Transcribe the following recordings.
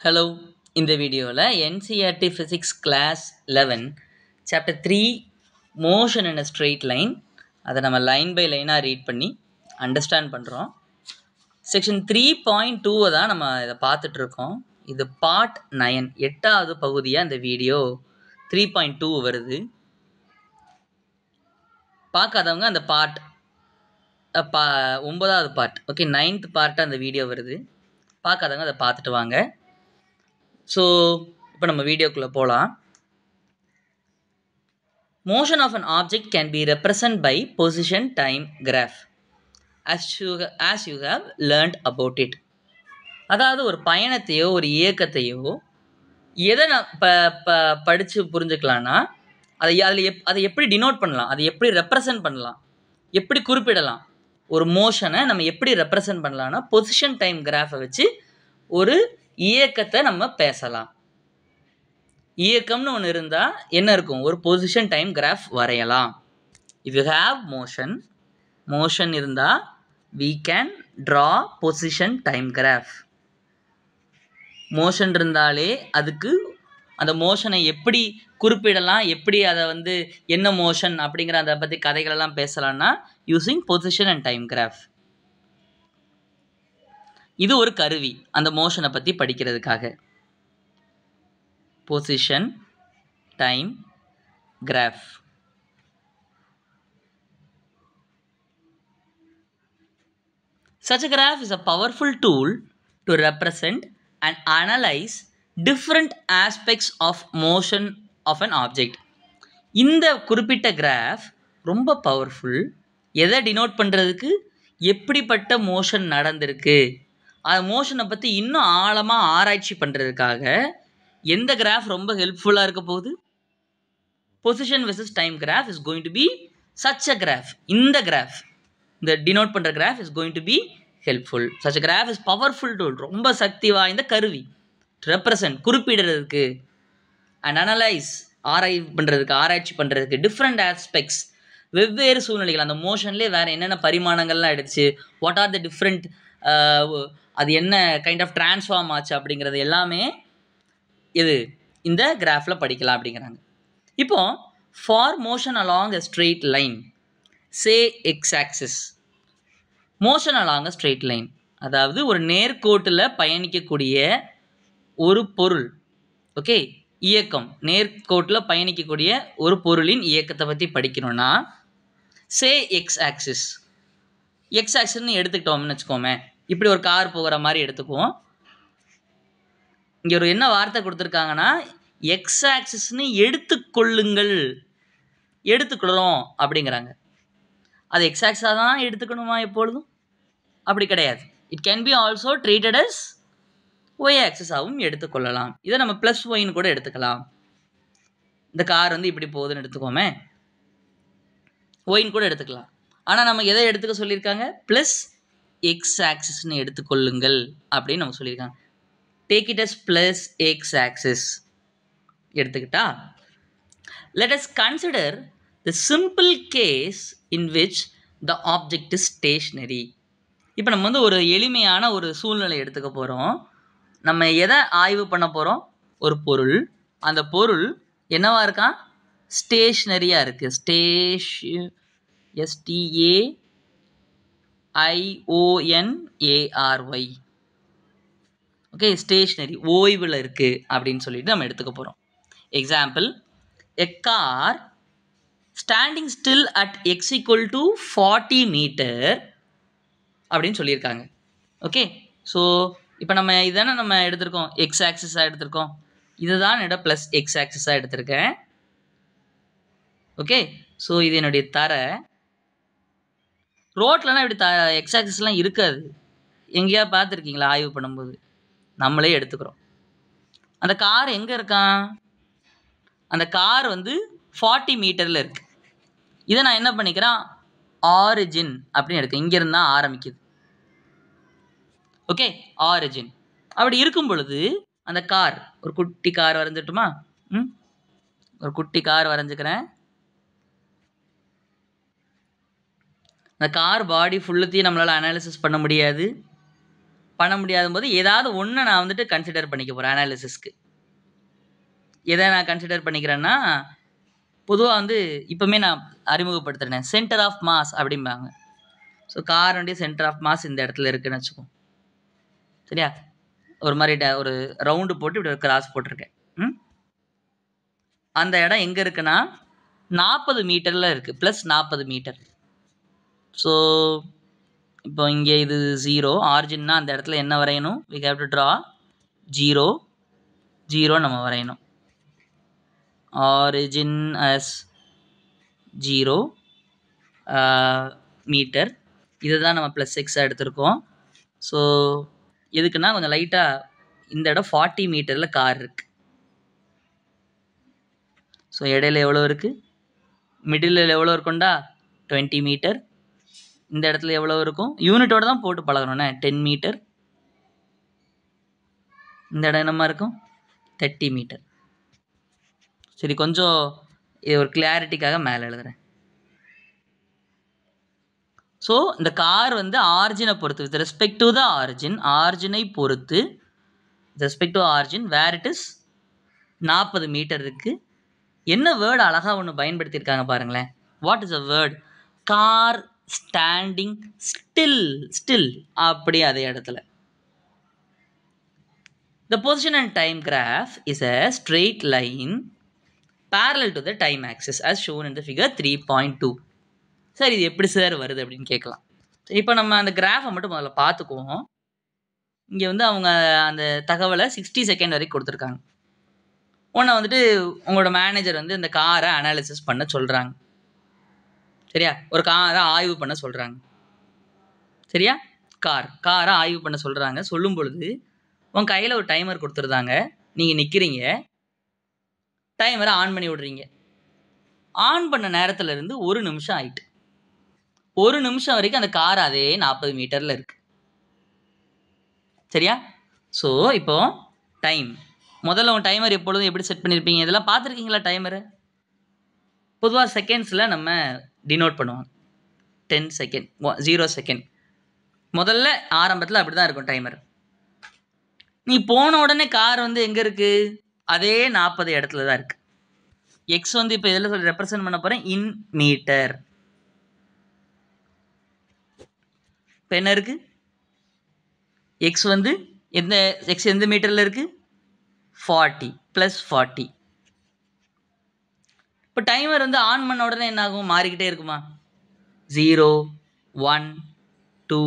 Hello, இந்த வீடியோவில் NCERT Physics Class 11 Chapter 3 Motion in a Straight Line அதை நம்ம லைன் பை லைனாக ரீட் பண்ணி அண்டர்ஸ்டாண்ட் பண்ணுறோம். செக்ஷன் 3.2 தான் நம்ம இதை பார்த்துட்ருக்கோம். இது பார்ட் 9 8வது பகுதியாக இந்த வீடியோ 3.2 வருது. பார்க்காதவங்க அந்த பார்ட் 9வது பார்ட் ஓகே 9th பார்ட்டாக அந்த வீடியோ வருது. பார்க்காதவங்க அதை பார்த்துட்டு வாங்க. ஸோ இப்போ நம்ம வீடியோக்குள்ளே போகலாம். Motion of an object can be represented by position time graph as you have learned about it. அதாவது ஒரு பயணத்தையோ ஒரு இயக்கத்தையோ எதை படித்து புரிஞ்சுக்கலான்னா அதை எப்படி டினோட் பண்ணலாம், அதை எப்படி ரெப்ரசன்ட் பண்ணலாம், எப்படி குறிப்பிடலாம், ஒரு மோஷனை நம்ம எப்படி ரெப்ரசன்ட் பண்ணலான்னா பொசிஷன் டைம் கிராஃபை வச்சு ஒரு இயக்கத்தை நம்ம பேசலாம். இயக்கம்னு ஒன்று இருந்தால் என்ன இருக்கும், ஒரு பொசிஷன் டைம் கிராஃப் வரையலாம். இஃப் யூ ஹாவ் மோஷன் இருந்தால் we can draw position time graph. Motion இருந்தாலே அதுக்கு அந்த மோஷனை எப்படி குறிப்பிடலாம், எப்படி அதை என்ன மோஷன் அப்படிங்கிற அதை பற்றி கதைகளெல்லாம் பேசலாம்னா using position and time graph. இது ஒரு கருவி அந்த மோஷனை பற்றி படிக்கிறதுக்காக. Position time graph. Such a graph is a powerful tool to represent and analyze different aspects of motion of an object. இந்த குறிப்பிட்ட கிராஃப் ரொம்ப பவர்ஃபுல். எதை டினோட் பண்ணுறதுக்கு, எப்படிப்பட்ட மோஷன் நடந்திருக்கு, அந்த மோஷனை பற்றி இன்னும் ஆழமாக ஆராய்ச்சி பண்ணுறதுக்காக எந்த கிராஃப் ரொம்ப ஹெல்ப்ஃபுல்லாக இருக்க போகுது? Position versus time graph is going to be such a graph. இந்த கிராஃப், இந்த டினோட் பண்ணுற graph is going to be helpful. Such a graph is powerful tool, ரொம்ப சக்தி வாய்ந்த கருவி. ரெப்ரசன்ட் குறிப்பிடுறதுக்கு, அண்ட் அனலைஸ் ஆராய்ச்சி பண்ணுறதுக்கு டிஃப்ரெண்ட் ஆஸ்பெக்ட்ஸ், வெவ்வேறு சூழ்நிலைகள், அந்த மோஷன்லேயே வேறு என்னென்ன பரிமாணங்கள்லாம் எடுத்துச்சு, வாட் ஆர் த டிஃப்ரெண்ட், அது என்ன கைண்ட் ஆஃப் டிரான்ஸ்ஃபார்ம் ஆச்சு அப்படிங்கிறது எல்லாமே இது இந்த கிராஃபில் படிக்கலாம் அப்படிங்கிறாங்க. இப்போ for motion along a straight line say X axis. Motion along a straight line அதாவது ஒரு நேர்கோட்டில் பயணிக்கக்கூடிய ஒரு பொருள், ஓகே, இயக்கம், நேர்கோட்டில் பயணிக்கக்கூடிய ஒரு பொருளின் இயக்கத்தை பற்றி படிக்கணும்னா சே எக்ஸ் ஆக்சிஸ். எக்ஸ் ஆக்சிஸ்ன்னு எடுத்துக்கிட்டோம்னு வச்சுக்கோமே, இப்படி ஒரு கார் போகிற மாதிரி எடுத்துக்குவோம். இங்கே ஒரு என்ன வார்த்தை கொடுத்துருக்காங்கன்னா எக்ஸ் ஆக்சிஸ்ன்னு எடுத்துக்கொள்ளுங்கள், எடுத்துக்கொள்கிறோம் அப்படிங்கிறாங்க. அது எக்ஸ் ஆக்ஸாக தான் எடுத்துக்கணுமா எப்பொழுதும்? அப்படி கிடையாது. It can be also treated as Y ஆக்சிஸாகவும் எடுத்துக்கொள்ளலாம். இதை நம்ம ப்ளஸ் ஒய்ன்னு கூட எடுத்துக்கலாம். இந்த கார் இப்படி போகுதுன்னு எடுத்துக்கோமே, ஒய்ன்னு கூட எடுத்துக்கலாம். ஆனால் நம்ம எதை எடுத்துக்க சொல்லியிருக்காங்க? ப்ளஸ் எக்ஸ் ஆக்சிஸ்ன்னு எடுத்துக்கொள்ளுங்கள் அப்படின்னு நம்ம சொல்லியிருக்காங்க. Take it as plus x axis எடுத்துக்கிட்டா. Let us consider the simple case in which the object is stationary. இப்போ நம்ம ஒரு எளிமையான ஒரு சூழ்நிலை எடுத்துக்க போகிறோம். நம்ம எதை ஆய்வு பண்ண போகிறோம்? ஒரு பொருள். அந்த பொருள் என்னவா இருக்கான்? ஸ்டேஷ்னரியாக இருக்குது. STAIONARY. ஓகே, ஸ்டேஷ்னரி, ஓய்வில் இருக்குது அப்படின்னு சொல்லிட்டு நம்ம எடுத்துக்க போகிறோம். Example, a car standing still at x equal to 40 meter அப்படின்னு சொல்லியிருக்காங்க. ஓகே, ஸோ இப்போ நம்ம இதானே நம்ம எடுத்திருக்கோம், எக்ஸ் ஆக்சிஸாக எடுத்திருக்கோம். இதுதான் என்னோட ப்ளஸ் எக்ஸ் ஆக்சிஸாக எடுத்திருக்கேன். ஓகே, ஸோ இது என்னுடைய தரை. ரோட்லலாம் இப்படி எக்ஸ் ஆக்சிஸ்லாம் இருக்காது. எங்கேயா பார்த்துருக்கீங்களா ஆய்வு பண்ணும்போது? நம்மளே எடுத்துக்கிறோம். அந்த கார் எங்கே இருக்கான்? அந்த கார் 40 மீட்டரில் இருக்குது. இதை நான் என்ன பண்ணிக்கிறேன்? ஆரிஜின் அப்படின்னு எடுக்க. இங்கேருந்து தான் ஆரம்பிக்குது. Okay, origin. அப்படி இருக்கும் பொழுது அந்த கார், ஒரு குட்டி கார் வரைஞ்சிட்டுமா? ஒரு குட்டி கார் வரைஞ்சிக்கிறேன். அந்த கார் பாடி ஃபுல்லுத்தையும் நம்மளால் அனாலிசிஸ் பண்ண முடியாது. பண்ண முடியாத போது ஏதாவது ஒன்று நான் வந்துட்டு கன்சிடர் பண்ணிக்க போகிறேன் அனாலிசிஸ்க்கு. எதை நான் கன்சிடர் பண்ணிக்கிறேன்னா, பொதுவாக வந்து இப்போவுமே நான் அறிமுகப்படுத்துகிறேன், சென்டர் ஆஃப் மாஸ் அப்படிம்பாங்க. ஸோ காரோடைய சென்டர் ஆஃப் மாஸ் இந்த இடத்துல இருக்குன்னு வச்சுக்கோ. சரியா? ஒரு மாதிரி ஒரு ரவுண்டு போட்டு இப்படி ஒரு கிராஸ் போட்டிருக்கேன். அந்த இடம் எங்கே இருக்குன்னா 40 மீட்டரில் இருக்குது, ப்ளஸ் 40 மீட்டர். ஸோ இப்போ இங்கே இது 0 ஆரிஜின்னா அந்த இடத்துல என்ன வரையணும்? we have to draw 0 0 நம்ம வரையணும். origin as 0 metre. இதுதான் நம்ம ப்ளஸ் எக்ஸாக எடுத்திருக்கோம். ஸோ எதுக்குன்னா கொஞ்சம் லைட்டாக இந்த இடம் 40 மீட்டரில் கார் இருக்குது. ஸோ இடையில எவ்வளோ இருக்குது? மிடில் எவ்வளோ இருக்கும்டா? 20 மீட்டர். இந்த இடத்துல எவ்வளோ இருக்கும்? யூனிட்டோட தான் போட்டு பழகணும்ண்ணே. 10 மீட்டர். இந்த இடம் என்னமா இருக்கும்? 30 மீட்டர். சரி, கொஞ்சம் இது ஒரு கிளாரிட்டிக்காக மேலே எழுதுகிறேன். ஸோ இந்த கார் வந்து ஆரிஜினை பொறுத்து, வித் ரெஸ்பெக்ட் டு த ஆரிஜினை பொறுத்து, respect to origin where it is 40 metre இருக்குது. என்ன வேர்டு அழகாக ஒன்று பயன்படுத்தியிருக்காங்க பாருங்களேன். What is a word? Car standing still. அப்படி அதே இடத்துல the position and time graph is a straight line parallel to the time axis as shown in the figure 3.2. Sir இது எப்படி சார் வருது அப்படின்னு கேட்கலாம். சரி, இப்போ நம்ம அந்த கிராஃபை மட்டும் முதல்ல பார்த்துக்குவோம். இங்கே வந்து அவங்க அந்த தகவலை 60 செகண்ட் வரைக்கும் கொடுத்துருக்காங்க. ஒன்று வந்துட்டு உங்களோட மேனேஜர் வந்து இந்த காரை அனாலிசிஸ் பண்ண சொல்கிறாங்க. சரியா? ஒரு காரை ஆய்வு பண்ண சொல்கிறாங்க. சரியா? காரை ஆய்வு பண்ண சொல்கிறாங்க. சொல்லும் பொழுது உன் கையில் ஒரு டைமர் கொடுத்துருந்தாங்க. நீங்கள் நிற்கிறீங்க, டைமரை ஆன் பண்ணி விடுறீங்க. ஆன் பண்ண நேரத்தில் இருந்து 1 நிமிஷம் ஆயிட்டு. 1 நிமிஷம் வரைக்கும் அந்த கார் அதே 40 மீட்டரில் இருக்கு. சரியா? ஸோ இப்போ டைம், முதல்ல உன் டைமர் எப்பொழுதும் எப்படி செட் பண்ணியிருப்பீங்க? இதெல்லாம் பார்த்துருக்கீங்களா? டைமரு பொதுவாக செகண்ட்ஸில் நம்ம டினோட் பண்ணுவாங்க. 10 செகண்ட், 0 செகண்ட். முதல்ல ஆரம்பத்தில் அப்படி தான் இருக்கும் டைமர். நீ போன உடனே கார் வந்து எங்கே இருக்குது? அதே 40 இடத்துல தான் இருக்குது. எக்ஸ் வந்து இப்போ இதில் சொல்லி ரெப்ரசன்ட் பண்ண போகிறேன் இன் மீட்டர். இப்போ என்ன இருக்குது? எக்ஸ் வந்து எந்த மீட்டரில் இருக்குது? 40 + 40. இப்போ டைமர் வந்து ஆன் பண்ண உடனே என்ன ஆகும்? மாறிக்கிட்டே இருக்குமா? 0 1 2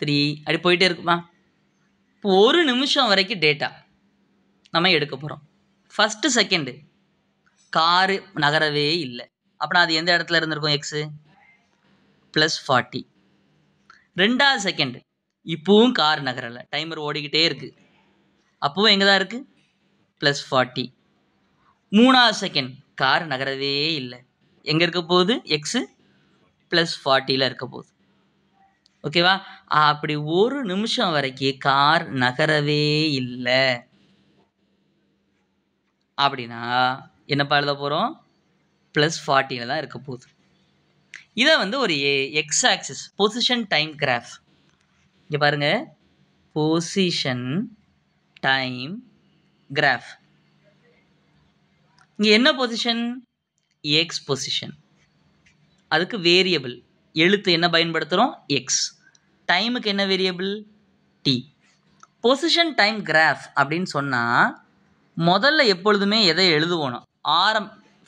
3 அப்படி போயிட்டே இருக்குமா? இப்போ 1 நிமிஷம் வரைக்கும் டேட்டா நம்ம எடுக்க போகிறோம். ஃபஸ்ட்டு செகண்டு காரு நகரவே இல்லை. அப்படின்னா அது எந்த இடத்துல இருந்திருக்கும்? எக்ஸு +40. 2வது செகண்டு இப்போவும் கார் நகரலை, டைமர் ஓடிக்கிட்டே இருக்குது. அப்போவும் எங்கே தான் இருக்குது? +40. 3வது செகண்ட் கார் நகரவே இல்லை. எங்கே இருக்க போகுது? எக்ஸு +40 இருக்க போகுது. ஓகேவா? அப்படி 1 நிமிஷம் வரைக்கும் கார் நகரவே இல்லை. அப்படின்னா என்னப்பா எழுத போகிறோம்? +40 தான் இருக்க போகுது. இதை வந்து ஒரு x axis position time graph. இங்கே பாருங்க, பொசிஷன் டைம் கிராஃப். இங்கே என்ன பொசிஷன்? X position. அதுக்கு வேரியபிள் எழுத்து என்ன பயன்படுத்துகிறோம்? எக்ஸ். டைமுக்கு என்ன variable? T. Position time graph அப்படின்னு சொன்னால் முதல்ல எப்பொழுதுமே எதை எழுதுவோம்?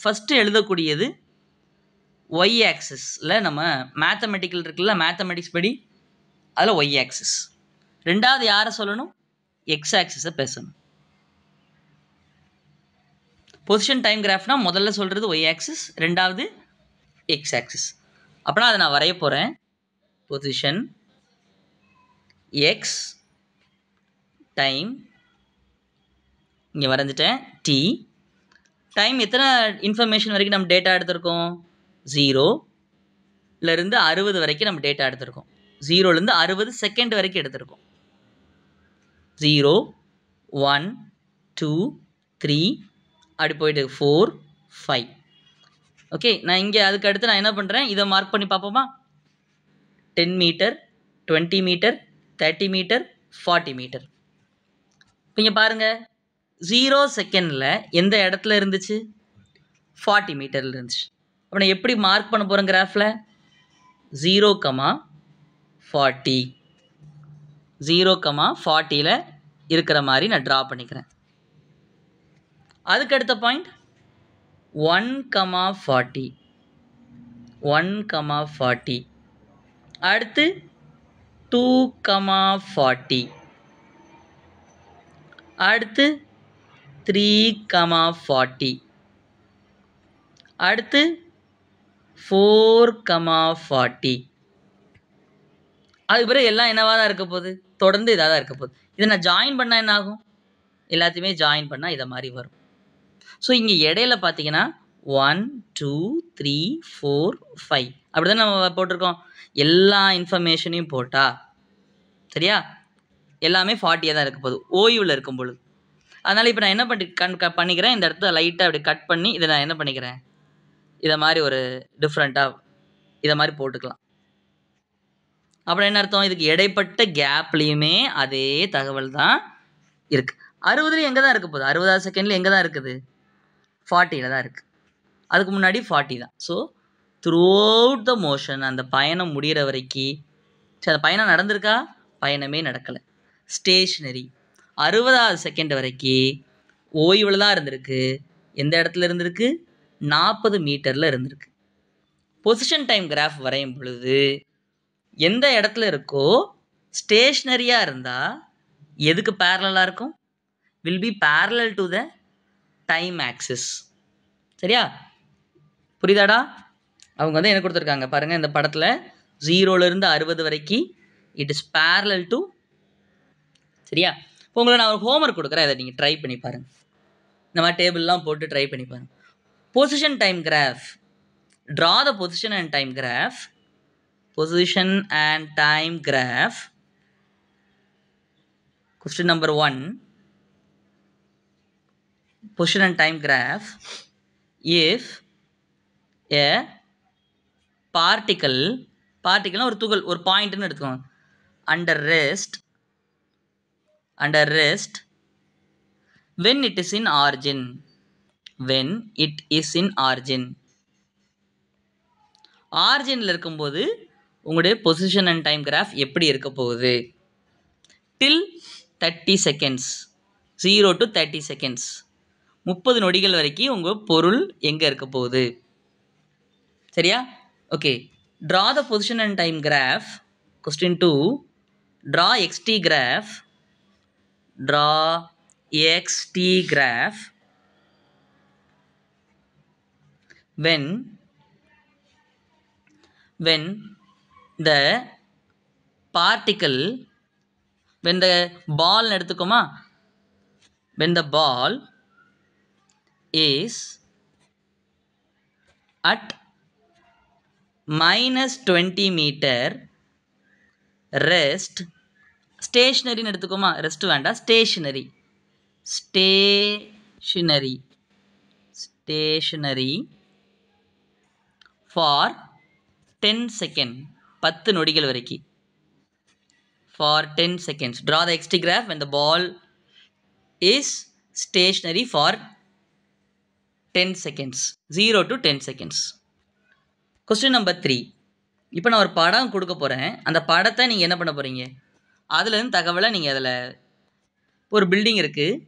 ஃபஸ்ட்டு எழுதக்கூடியது ஒய் ஆக்சிஸில் நம்ம மேத்தமெட்டிக்கல் இருக்குல்ல, மேத்தமெட்டிக்ஸ் படி அதில் ஒய் ஆக்சிஸ். 2வது யாரை சொல்லணும்? எக்ஸ் ஆக்சிஸை பேசணும். பொசிஷன் டைம் கிராஃப்னால் முதல்ல சொல்கிறது ஒய் ஆக்சிஸ், 2வது எக்ஸ் ஆக்சிஸ். அப்படின்னா அதை நான் வரைய போகிறேன். பொசிஷன் எக்ஸ் டைம், இங்கே வரைஞ்சிட்டேன். டி டைம் எத்தனை இன்ஃபர்மேஷன் வரைக்கும் நம்ம டேட்டா எடுத்திருக்கோம்? 0லேருந்து 60 வரைக்கும் நம்ம டேட்டா எடுத்திருக்கோம். 0லேருந்து 60 செகண்ட் வரைக்கும் எடுத்திருக்கோம். 0 1 2 3 அப்படி போயிட்டு 4 5. ஓகே, நான் இங்கே அதுக்கு அடுத்து நான் என்ன பண்ணுறேன்? இதை மார்க் பண்ணி பார்ப்போமா? 10 மீட்டர் 20 மீட்டர் 30 மீட்டர் 40 மீட்டர். இப்போ இங்கே பாருங்கள் 0 செகண்டில் எந்த இடத்துல இருந்துச்சு? 40 மீட்டரில் இருந்துச்சு. அப்போ நான் எப்படி மார்க் பண்ண போகிறேன் கிராஃபில்? 0,40 0,40ல் இருக்கிற மாதிரி நான் ட்ரா பண்ணிக்கிறேன். அதுக்கு அடுத்த பாயிண்ட் 1,40 1,40 அடுத்து 2,40 அடுத்து 3,40 அடுத்து 4,40. அதுக்கு பிறகு எல்லாம் என்னவாக தான் இருக்க போகுது? தொடர்ந்து இதாக தான் இருக்க போகுது. இதை நான் ஜாயின் பண்ணால் என்ன ஆகும்? எல்லாத்தையுமே ஜாயின் பண்ணால் இதை மாதிரி வரும். ஸோ இங்கே இடையில பார்த்தீங்கன்னா 1 2 3 4 5 அப்படி தான் நம்ம போட்டிருக்கோம். எல்லா இன்ஃபர்மேஷனையும் போட்டா சரியா எல்லாமே 40 தான் இருக்க போகுது ஓய்வில் இருக்கும் பொழுது. அதனால் இப்போ நான் என்ன பண்ணிக்கிறேன், இந்த இடத்துல லைட்டாக அப்படி கட் பண்ணி இதை நான் என்ன பண்ணிக்கிறேன், இதை மாதிரி ஒரு டிஃப்ரெண்ட்டாக இதை மாதிரி போட்டுக்கலாம். அப்புறம் என்ன அர்த்தம்? இதுக்கு இடைப்பட்ட கேப்லேயுமே அதே தகவல் தான் இருக்குது. 60லேயும் எங்கே தான் இருக்க போகுது? 60வது செகண்டில் எங்கே தான் இருக்குது? 40ல் தான் இருக்குது. அதுக்கு முன்னாடி 40 தான். So through out the motion அந்த பயணம் முடிகிற வரைக்கும் சரி அந்த பயணம் நடந்திருக்கா? பயணமே நடக்கலை. ஸ்டேஷ்னரி 60வது செகண்ட் வரைக்கும் ஓய்வில் தான் இருந்திருக்கு. எந்த இடத்துல இருந்திருக்கு? 40 மீட்டரில் இருந்திருக்கு. பொசிஷன் டைம் கிராஃப் வரையும் பொழுது எந்த இடத்துல இருக்கோ ஸ்டேஷ்னரியாக இருந்தால் எதுக்கு பேரலாக இருக்கும்? Will be parallel to the time axis. சரியா? புரியுதாடா? அவங்க வந்து என்ன கொடுத்துருக்காங்க பாருங்கள், இந்த படத்தில் 0லேருந்து 60 வரைக்கும் இட் இஸ் பேரலல் டு. சரியா? இப்போ உங்களை நான் ஒரு ஹோம்ஒர்க் கொடுக்குறேன், அதை நீங்கள் ட்ரை பண்ணி பாருங்கள். இந்த மாதிரி டேபிள்லாம் போட்டு ட்ரை பண்ணி பாருங்கள். Position time graph, draw the position and time graph. Position and time graph. Question number 1. Position and time graph. If a particle ஒரு துகள் ஒரு பாயிண்ட்னு எடுத்துக்கோங்க. under rest when it is in origin. ஆரிஜினில் இருக்கும்போது உங்களுடைய பொசிஷன் அண்ட் டைம் கிராஃப் எப்படி இருக்க போகுது? டில் 30 seconds 0 to 30 seconds 30 நொடிகள் வரைக்கும் உங்கள் பொருள் எங்கே இருக்க போகுது? சரியா? Okay. Draw the position and time graph. Question 2. Draw xt graph. when the particle, when the ball எடுத்துக்கோமா, when the ball is at -20 meter rest, ஸ்டேஷ்னரின்னு எடுத்துக்கோமா, ரெஸ்ட் வேண்டாம், ஸ்டேஷ்னரி ஃபார் 10 செகண்ட் 10 நொடிகள் வரைக்கும். for 10 seconds. Draw the xt graph when the ball is stationary for 10 seconds. 0 to 10 seconds. Question number 3. இப்போ நான் ஒரு படம் கொடுக்க போகிறேன். அந்த படத்தை நீங்கள் என்ன பண்ண போகிறீங்க? அதுலேருந்து தகவலை நீங்கள் அதில் ஒரு பில்டிங் இருக்குது,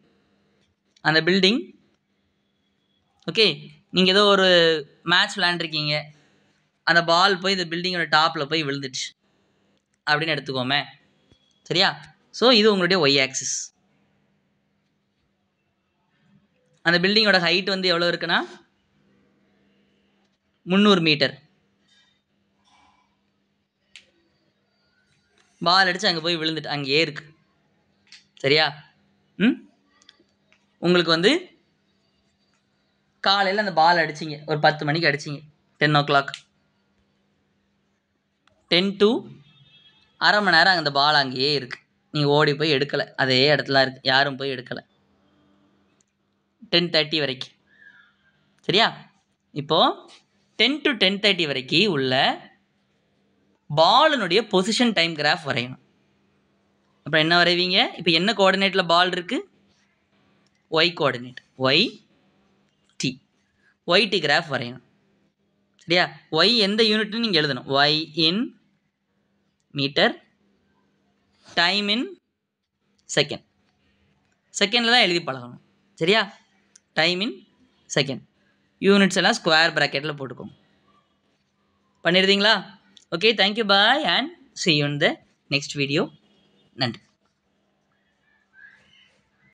அந்த பில்டிங் ஓகே நீங்கள் ஏதோ ஒரு மேட்ச் விளையாண்டுருக்கீங்க, அந்த பால் போய் இந்த பில்டிங்கோட டாப்பில் போய் விழுந்துச்சு அப்படின்னு எடுத்துக்கோமே. சரியா? ஸோ இது உங்களுடைய ஒய் ஆக்சிஸ். அந்த பில்டிங்கோட ஹைட் வந்து எவ்வளோ இருக்குன்னா 300 மீட்டர். பால் அடித்து அங்கே போய் விழுந்துட்டு அங்கேயே இருக்கு. சரியா? உங்களுக்கு வந்து காலையில் அந்த பால் அடிச்சிங்க, ஒரு 10 மணிக்கு அடிச்சிங்க, 10 o'clock, 10 to அரை மணி நேரம் அந்த பால் அங்கேயே இருக்குது. நீங்கள் ஓடி போய் எடுக்கலை, அதே இடத்துல இருக்குது, யாரும் போய் எடுக்கலை. 10:30 வரைக்கும். சரியா? இப்போது 10 to 10:30 வரைக்கும் உள்ள பாலினுடைய பொசிஷன் டைம் கிராஃப் வரையணும். அப்புறம் என்ன வரைவீங்க? இப்போ என்ன கோஆர்டினேட்டில் பால் இருக்குது? Y coordinate, y t, y t graph வரையணும். சரியா? ஒய் எந்த யூனிட்னு நீங்கள் எழுதணும். Y in metre, time in second. செகண்டில் தான் எழுதி பழகணும். சரியா? Time in second. யூனிட்ஸ் எல்லாம் ஸ்கொயர் ப்ராக்கெட்டில் போட்டுக்கோங்க. பண்ணிடுறீங்களா? Okay, thank you, bye and see you in the next video. நன்றி.